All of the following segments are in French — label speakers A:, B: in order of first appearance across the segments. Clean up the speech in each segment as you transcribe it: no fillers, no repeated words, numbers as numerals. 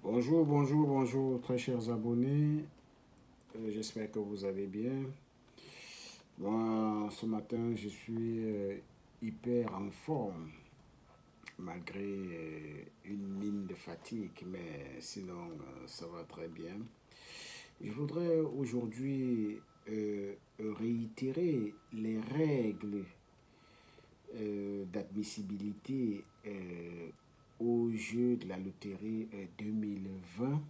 A: Bonjour, bonjour, bonjour, très chers abonnés. J'espère que vous allez bien. Moi, ce matin, je suis hyper en forme, malgré une mine de fatigue, mais sinon, ça va très bien. Je voudrais aujourd'hui réitérer les règles d'admissibilité au jeu de la loterie 2020.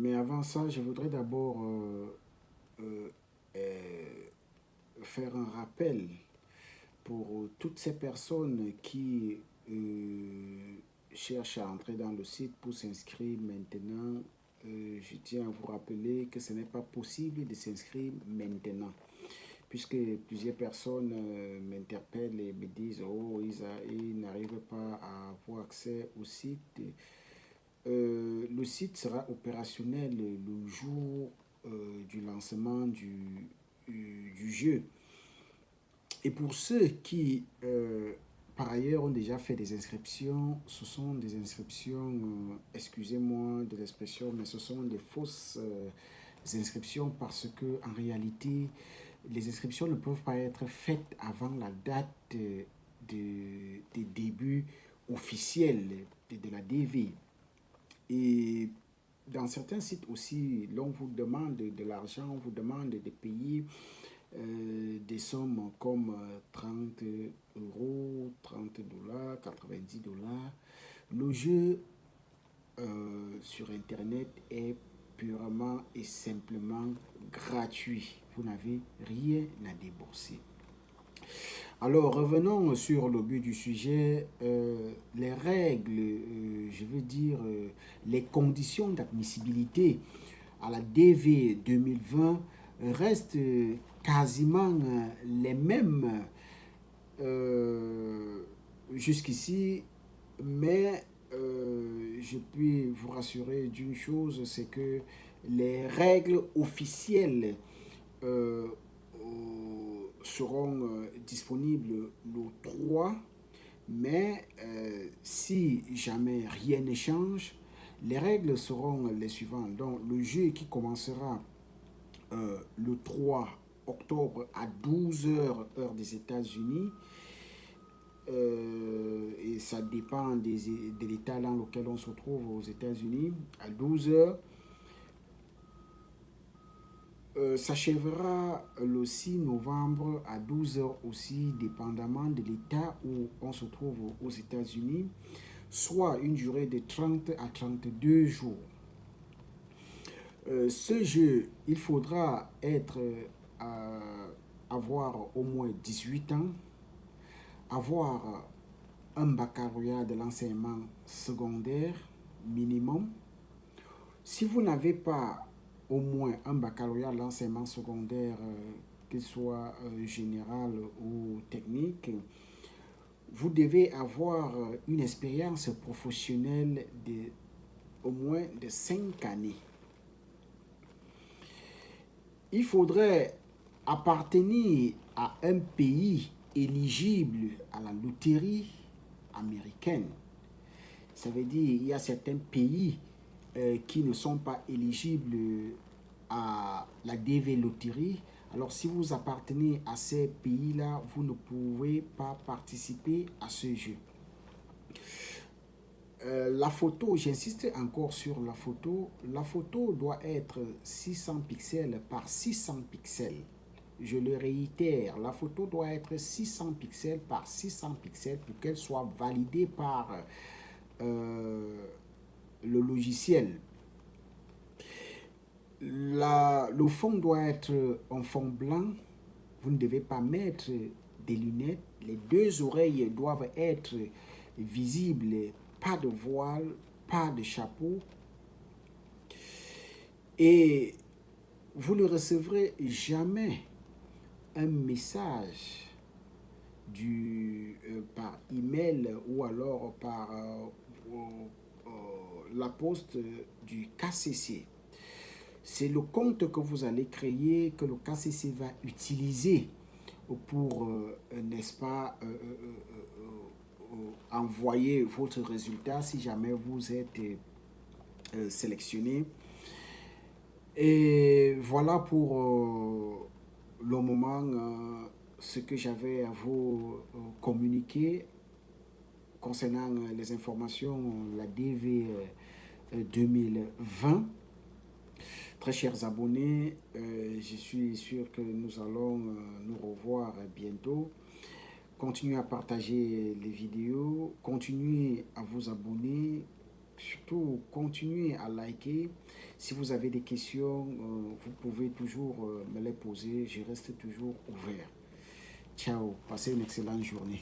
A: Mais avant ça, je voudrais d'abord euh, euh, faire un rappel pour toutes ces personnes qui cherchent à entrer dans le site pour s'inscrire maintenant. Je tiens à vous rappeler que ce n'est pas possible de s'inscrire maintenant, puisque plusieurs personnes m'interpellent et me disent oh, ils n'arrivent pas à avoir accès au site. Le site sera opérationnel le jour du lancement du jeu. Et pour ceux qui, par ailleurs, ont déjà fait des inscriptions, ce sont des inscriptions, excusez-moi de l'expression, mais ce sont des fausses inscriptions parce que en réalité, les inscriptions ne peuvent pas être faites avant la date de début officiel de la DV. Et dans certains sites aussi, l'on vous demande de l'argent, on vous demande de payer des sommes comme 30 euros, 30 dollars, 90 dollars. Le jeu sur Internet est purement et simplement gratuit. Vous n'avez rien à débourser. Alors, revenons sur le but du sujet. Les règles, je veux dire, les conditions d'admissibilité à la DV 2020 restent quasiment les mêmes euh, jusqu'ici, mais je puis vous rassurer d'une chose, c'est que les règles officielles euh, seront disponibles le 3, mais si jamais rien ne change, les règles seront les suivantes. Donc, le jeu qui commencera le 3 octobre à 12 heures, heure des États-Unis, et ça dépend de l'état dans lequel on se trouve aux États-Unis, à 12 heures, s'achèvera le 6 novembre à 12 heures aussi, dépendamment de l'état où on se trouve aux États-Unis, soit une durée de 30 à 32 jours. Ce jeu, il faudra avoir au moins 18 ans, avoir un baccalauréat de l'enseignement secondaire minimum. Si vous n'avez pas au moins un baccalauréat de l'enseignement secondaire, qu'il soit général ou technique, vous devez avoir une expérience professionnelle de au moins de 5 années. Il faudrait appartenir à un pays éligible à la loterie américaine. Ça veut dire qu'il y a certains pays qui ne sont pas éligibles à la DV loterie. Alors si vous appartenez à ces pays-là, vous ne pouvez pas participer à ce jeu. La photo, j'insiste encore sur la photo. La photo doit être 600 pixels par 600 pixels. Je le réitère, la photo doit être 600 pixels par 600 pixels pour qu'elle soit validée par euh, le logiciel. Le fond doit être en fond blanc. Vous ne devez pas mettre des lunettes. Les deux oreilles doivent être visibles. Pas de voile, pas de chapeau. Et vous ne recevrez jamais un message par email ou alors par la poste du KCC. C'est le compte que vous allez créer, que le KCC va utiliser pour, n'est-ce pas, envoyer votre résultat si jamais vous êtes sélectionné. Et voilà pour le moment ce que j'avais à vous communiquer concernant les informations, la DV 2020. Très chers abonnés, je suis sûr que nous allons nous revoir bientôt. Continuez à partager les vidéos, continuez à vous abonner, surtout continuez à liker. Si vous avez des questions, vous pouvez toujours me les poser, je reste toujours ouvert. Ciao, passez une excellente journée.